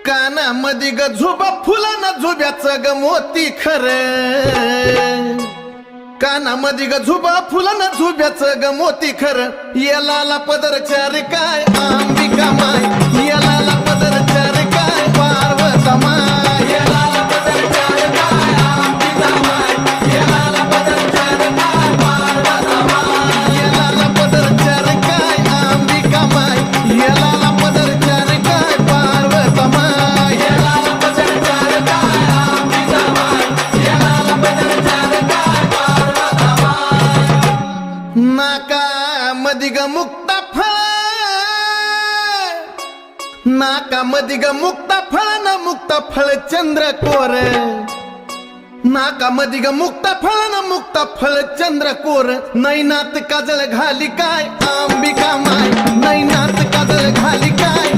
कानामध्ये ग झुबा फुलानं झुब्याचं ग मोती खर, कानामध्ये ग झुबा फुलानं झुब्याचं ग मोती खर, याला पदर चार काय अंबिका माय, याला पदर चार काय पार्वता माय, याला पदर चार काय अंबिका माय, याला पदर चार काय पार्वता माय, याला पदर चार काय अंबिका माय, याला पदर चार काय पार्वता माय, याला पदर चार काय अंबिका माय, याला पदर चार काय पार्वता माय. नाका मधी ग मुक्ता फळ, नाका मधी ग मुक्ता फळ न मुक्ता फळ चंद्र कोर, नाका मधी ग मुक्ता फळ न मुक्ता फळ चंद्र कोर, नैनात काजळ घाली काय अंबिका माय, नैनात काजळ घाली काय